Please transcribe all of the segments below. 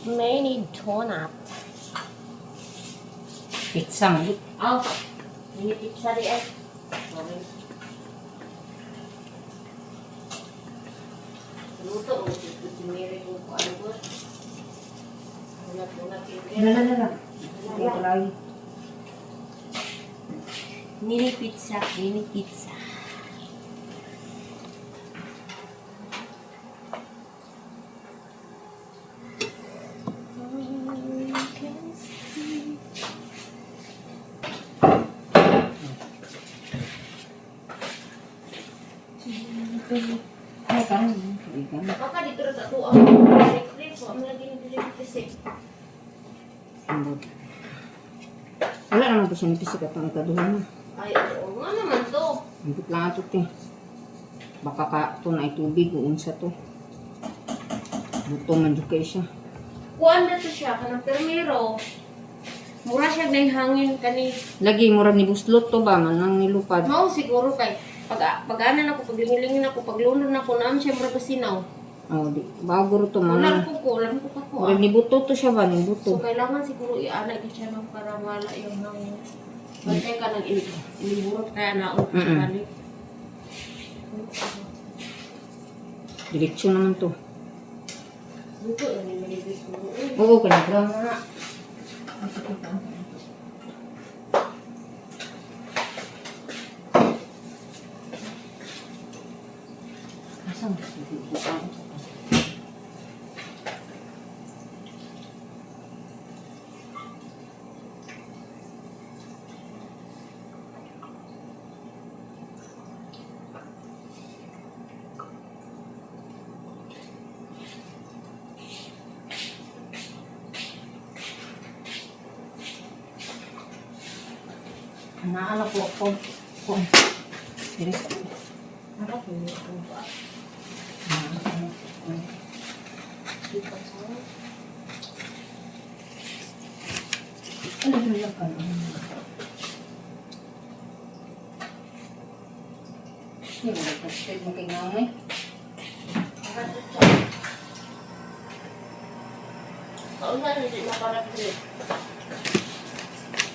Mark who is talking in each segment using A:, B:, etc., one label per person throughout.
A: Mini donut.
B: Pizza mo.
A: Oh, mini pizza di eh. Sorry. Luto, ito si Mary kung ano ko. Donut.
B: Lala. Ito lagi.
A: Mini pizza, mini pizza.
B: Ay, kan.
A: Maka dito sa to ang secret so ang lagi ni kasi.
B: Wala naman to siya nipisi ka pang ikaduha na.
A: Ay, oo nga naman to.
B: Higit lang ito te. Baka ka ito na itubig o unsa to. Buto man dyan kayo siya.
A: Kuan na to siya kanang permero. Mura siya na hangin kani.
B: Lagi murag ni buslot to ba man nang nilupad.
A: Mao siguro kay pag-anan ako, paglingilingin ako, paglunod ako, naam siya mura pasinaw.
B: Oh, di bago to man.
A: Ulan ko kako.
B: Murag ni buto to siya ba ni
A: So,
B: buto.
A: kailangan siguro i-ana siya ng para wala yung hangin. Bantay ka ng iliburot kaya naon ko siya balik.
B: Diretso naman to.
A: Dito, nililibis ko.
B: Oo, kanabra. Asam bukan. Anak-anak ko. Diri sa.
A: Ano ko yun? Ano ba? Dito sa
B: Ano lang ka? Hindi mo nagpastid mo kay nanay.
A: Kaulan, hindi makarapit.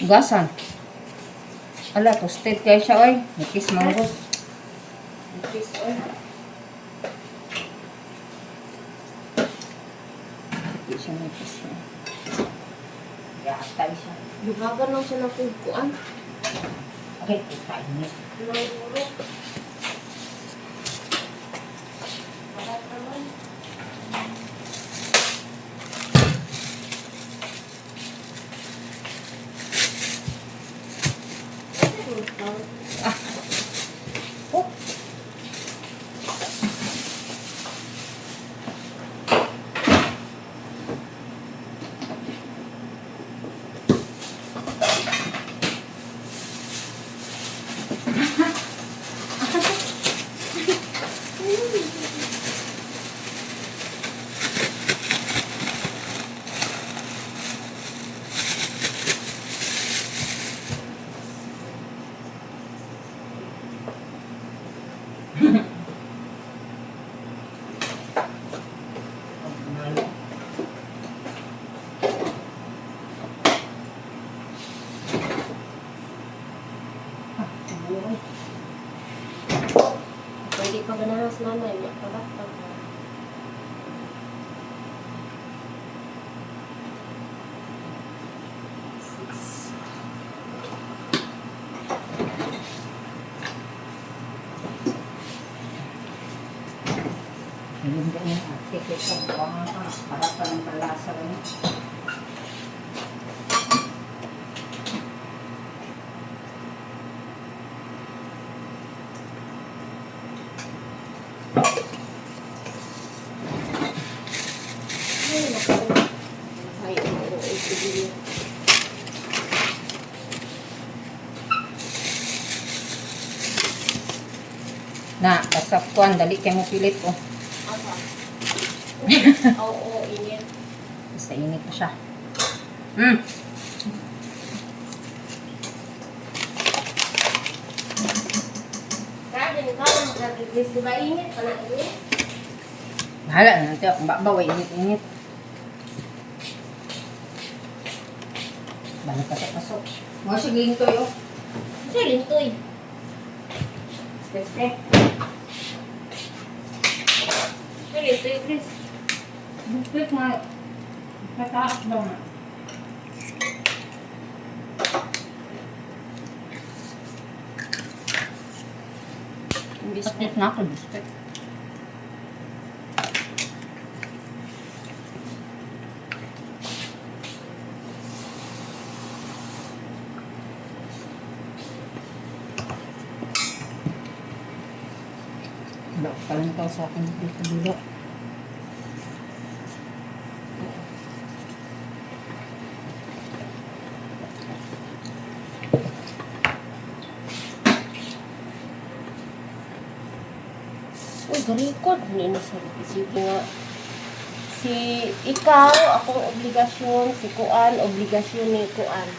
B: Gasan. Ala, toasted kaya siya, oy. Nakis mango. Nakis, oy. Hindi siya nakis, oy. Yatay siya.
A: Lumagan lang siya ng pagkuan.
B: Okay, kita ini.
A: Luro. Balat naman.
B: Oh.
A: Pwede pa gananas nanay. Pagkakapag.
B: Hindi niya. Kikita ko ang para pa ng palasa rin. Na, basta kuan, dali kayo mo pilit ko.
A: Oo, init.
B: Basta init pa siya.
A: Grabe, ikaw mag-release. Di ba init? Pala init?
B: Bahala na natin. Kung bakbaw, init-init. Balik ka sa pasok. Mga sigling to yun.
A: Kasi lintoy.
B: Siyempre.
A: Kasi lintoy, Chris.
B: Biskuit nga. Nataas daw na. Biskuit na ako, biskuit. Wala ko pala nito sa akin dito dulo.
A: Uy, garikod. Hindi na sa sige nga. Si ikaw, akong obligasyon. Si Kuan, obligasyon ni Kuan.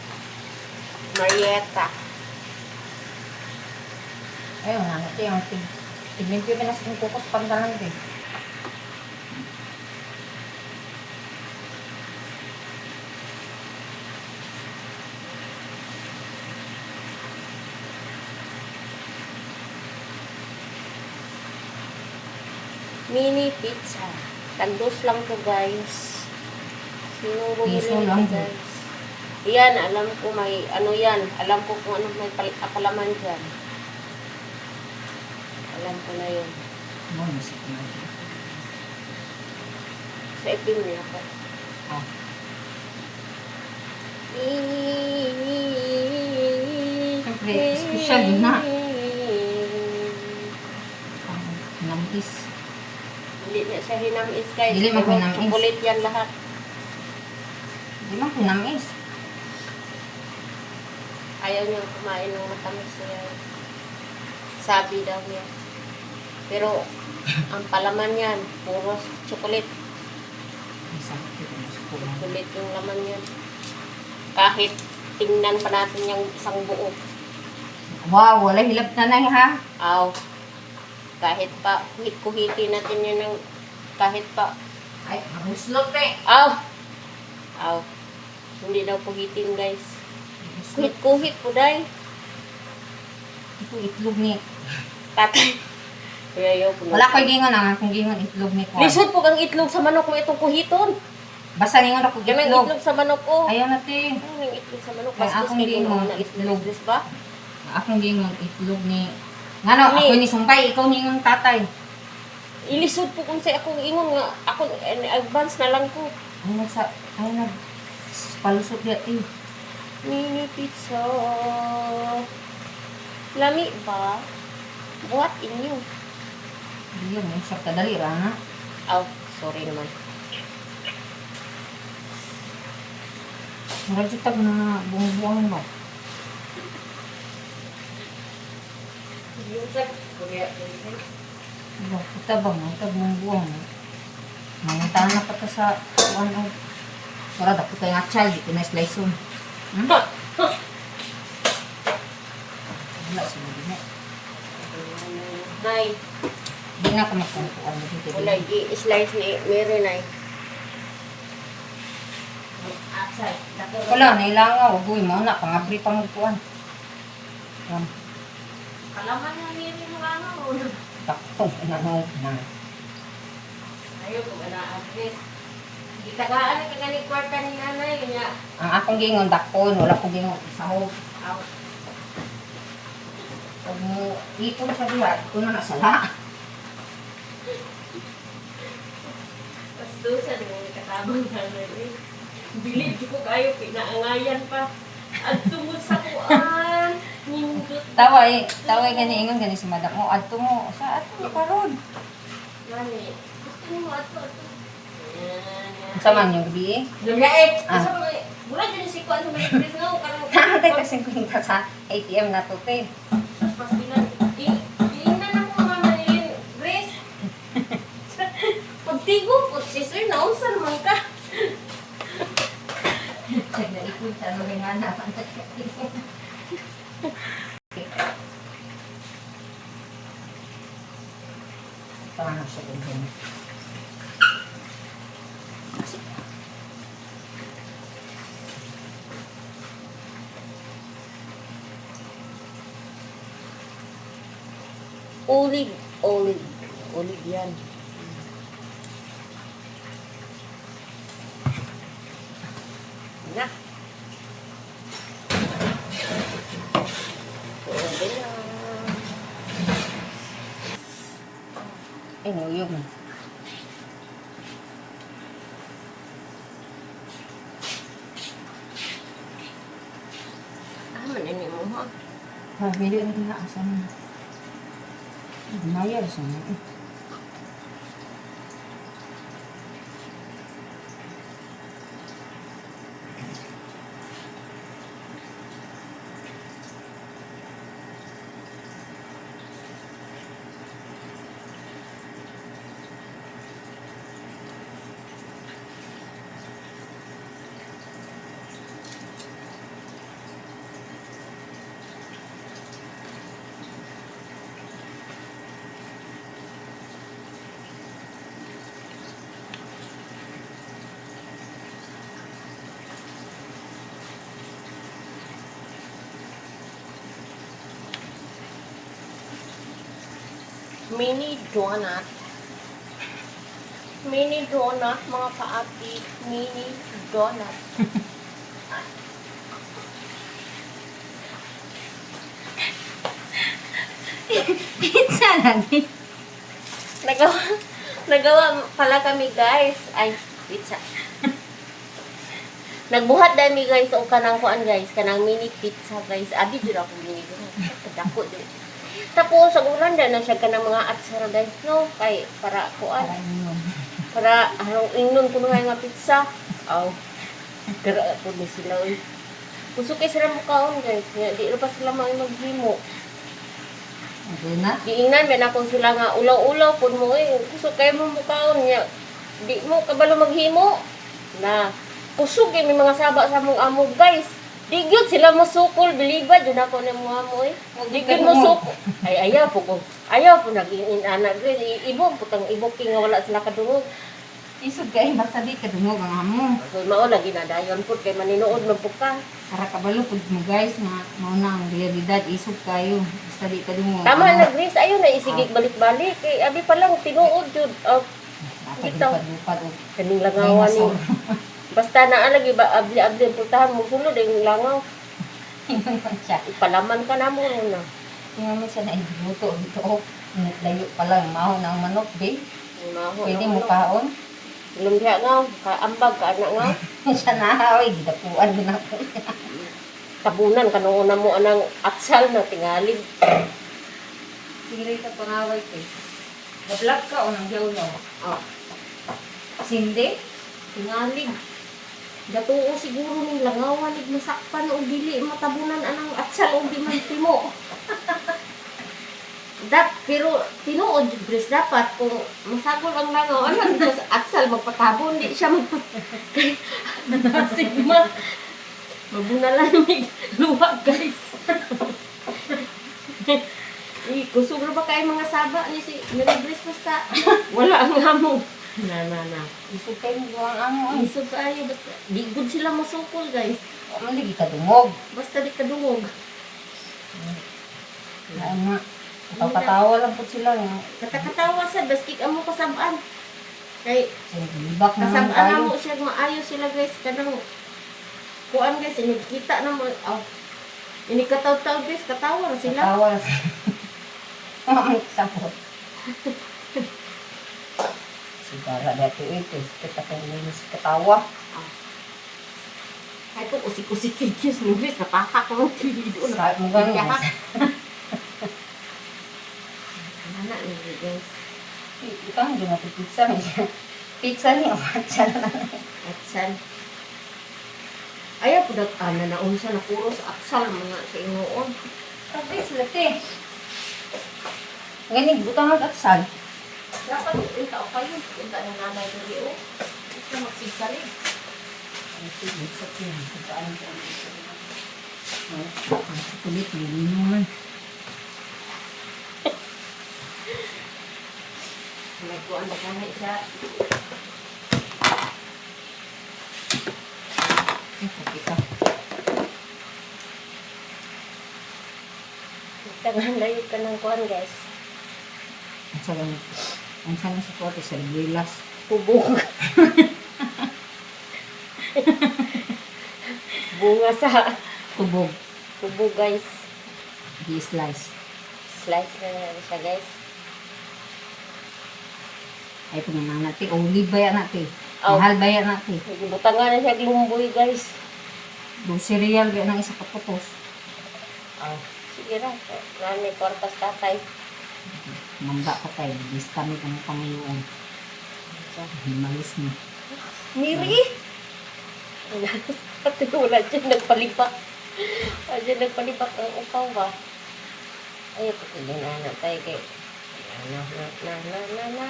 A: Marieta.
B: Ayun nga, ito yung tig-limpyo ka na sa kukos pagdalan ko eh.
A: Mini pizza. Tagdos lang to, guys. Sinong bumili
B: Piso
A: nito,
B: lang.
A: guys? Yan, alam ko may, ano yan. Alam ko kung ano may palaman dyan. Alam ko na yun.
B: Ano, nasip na.
A: Sa ipin niya ako.
B: Ah, Siyempre, special yun na. Namis.
A: Hindi na siya hinamis, guys.
B: Dili man ko
A: Puro
B: hinamis.
A: chocolate yan lahat.
B: Di man pinamis.
A: Ayaw niyang kumain ng matamis niya. Sabi daw niya. Pero, ang palaman yan, puro chocolate.
B: Ay, sakit ko na sa pulang.
A: Chocolate yung laman yan. Kahit tingnan pa natin yung isang buo.
B: Wow, wala hilap na na ha.
A: Aw. Kahit pa, kuhit-kuhitin natin yun ng kahit pa.
B: Ay, maguslot eh.
A: Aw. Aw. Hindi daw kuhitin, guys. Kuhit-kuhit po, day.
B: Ito itlog ni.
A: Tatay. Kuya, yo, puno.
B: Wala ko gingon ang akong gingon itlog ni ko.
A: Lisod po kang itlog sa manok mo itong kuhiton.
B: Basta ningon ako
A: Yan ang
B: itlog.
A: itlog sa manok ko.
B: Ayaw na te.
A: Ano yung itlog sa manok?
B: Ay,
A: Bastos
B: akong
A: kayo
B: gingon,
A: na
B: itlog.
A: itlog. Ba?
B: Akong gingon itlog ni. Ngano,
A: Ni.
B: ako ni sumpay, ikaw ni yung tatay.
A: Ilisod po kung sa akong ingon nga. Ako, advance na lang ko.
B: Ay nag palusot yati.
A: Mini pizza. Lami ba? Buhat inyo.
B: Hindi yun, yung siya kadali na.
A: Aw, sorry naman.
B: Maradyo tag na buong-buong mo.
A: Yung tag, kuya,
B: Diba, kita ba mo? Tag buong-buong mo. Manguntahan na pa ta sa ano. Para dapat tayo nga child, ito na slice on. Hmm? Wala siguro na.
A: Nay,
B: Hindi na ako magkukuhan mo dito.
A: wala, i-slice ni Mary, nay. Outside.
B: Wala, nailangaw. Uy, mo na, pangabri pang magkuhan.
A: Kalaman na Mary mo ano.
B: Taktong, inanong na.
A: Ayaw ko na address. Itagaan na kagani kwarta ni nanay. Kanya,
B: Ang akong gingon, dakon, wala ko gingon, sahog.
A: aw,
B: Pag mo ipon sa dihat, ito na nasala.
A: pastusan mo katabang nanay. Bilib ko kayo, pinaangayan pa. At tungod sa kuan, nindot.
B: Taway gani ingon gani si madam mo, adto mo, sa ato mo karon.
A: Nani, gusto mo ato. Yan.
B: Sa man yung gabi eh.
A: Nagaik.
B: Ah.
A: Asa mga, mula dyan si kuan sa mga pres nga.
B: Nakatay kasi kwenta sa ATM na to, te.
A: Pas bilang, tingnan ako mga manilin, Grace. Pagtigo po, si sir, naunsa naman ka.
B: Check na ikot sa mga nga naman. Paano siya ganyan?
A: Olive. Olive. Olive yan. Na. Pwede na.
B: Ay, nuyog na.
A: Manini mo ha.
B: Ah, medyo na kinaasan mo. Mayar sa mo.
A: Mini donut. Mini donut, mga kaati. Mini donut.
B: Pizza lang eh.
A: Nagawa, nagawa pala kami guys. Ay, pizza. Nagbuhat dahil mi guys o kanang kuan guys, kanang mini pizza guys. Abi jud ako mini donut. Kadako jud. Tapos sa ulan na siya kanang mga atsara guys no kay para kuan.
B: Para yun.
A: Para anong ingnon ko nga nga pizza. Aw. Dira po ni sila oy. Kusog kay sila mukaon guys. Di ra pa sila maghimo.
B: Okay na.
A: Giingnan ben ako sila nga ulaw-ulaw pud mo eh. Kusog kay mo mukaon niya. Di mo kabalo maghimo. Na kusog kay may mga saba sa mong amog guys. Di gyud sila musukol bilibad jud ako ni mo amo eh. Di gyud musukol. Ay ayaw po ko. Ayaw po naging anak guys. Ibog putang ibog kay nga wala sila kadungog.
B: Isod kay masabi ka dungog ang amo.
A: So mao lagi na dayon pud kay maninood man pud ka.
B: Para kabalo pud mo guys nga mao na ang realidad isod kayo. Basta di ka dungog.
A: Tama nagris ayo na isigig balik-balik kay abi pa lang tinuod jud. Bitaw.
B: Lupad o.
A: Kaning langawan ni. Basta naa lagi ba abli-abli ang pultahan mo sulod ang langaw.
B: Ingon pa siya.
A: Ipalaman ka na mo na.
B: Tingnan mo siya na ibuto dito. Oh, layo pa lang maho ng manok, babe. Pwede mo kaon.
A: Lumpia nga, kaambag ka anak nga.
B: Siya na, oy, gidapuan din ako.
A: Tabunan ka noon na mo anang atsal na tingalid.
B: Sige ka pangaway ko. Ga-vlog ka o nang yaw no?
A: Oh,
B: Sindi?
A: tingalid. Gatuo siguro ning langawan ig masakpan o dili matabunan anang atsal o di man timo. Pero tinuod jud Gris dapat kung masagol ang langaw ano dito sa atsal magpatabon di siya sigma. Mabunalan mig luwa guys. Kusog ra ba kay mga saba ni si Gris basta wala ang hamog. Na.
B: Isod kayo mo ang amo.
A: Isog kayo basta di good sila masukol guys.
B: Ano lagi ka dungog?
A: Basta di kadungog.
B: Ano nga. Katawa lang po sila.
A: Katakatawa sa baskik amo kasabaan. Kay
B: Sinibak naman
A: kasabaan
B: tayo.
A: amo siya maayo sila guys kanang kuan guys kita na mo ini kataw-taw guys katawa na sila.
B: Katawa na sila. Ang sapot. Sigara dito ito. Kita kayo nilis katawa.
A: Ay po usik-usik kiss mo guys napaka ko ng kilido na.
B: Sa mo ganyan.
A: Ana ni guys.
B: Ito ang gina pizza. Pizza niya. Matcha na lang.
A: Atsal. Ayaw po na unsa na puro sa atsal mga kaingoon.
B: Sabi sila te. Ngayon, butang mag-atsal.
A: Dapat punta o kayo. Punta ng nanay ko rin. Ito magsigsarin.
B: Ang sige, sa tiyan. Saan ko ang kulit, lilinungan.
A: Nagkuhan na kami siya.
B: Ay, sakit ka.
A: Tangan layo ka ng kuhan guys.
B: sa ganun. Ang sana sa kote sa Riguelas.
A: Bubog. Bunga sa
B: Tubog.
A: bubog, guys.
B: Di-slice.
A: Slice na lang siya, guys.
B: Ay, pumunang natin. Olive ba yan natin?
A: Aw.
B: Mahal ba yan natin?
A: Butangan na siya lumboy, guys.
B: Do cereal ba ng isa kaputos?
A: Sige ra. Nani, kwartas tatay.
B: Mangga pa tayo. Bis kami kung pangayuan. Himalis na.
A: Miri! Pati wala dyan nagpalipak. Wala dyan nagpalipak ang upaw ba? Ay, pagkilin na na tayo kay... Na.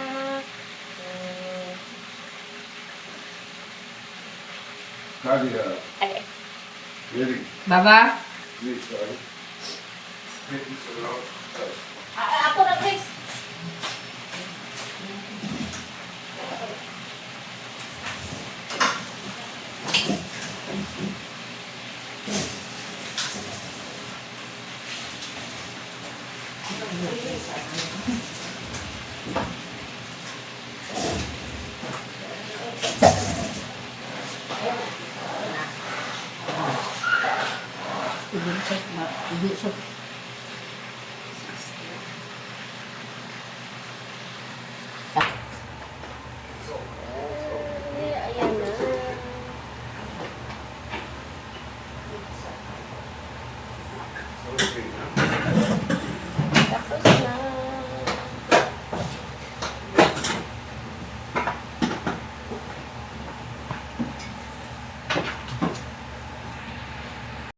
C: Nadia,
A: Ay,
C: really,
B: Baba?
C: please, sorry. Take this around.
A: ako na, please.
B: Ibig check.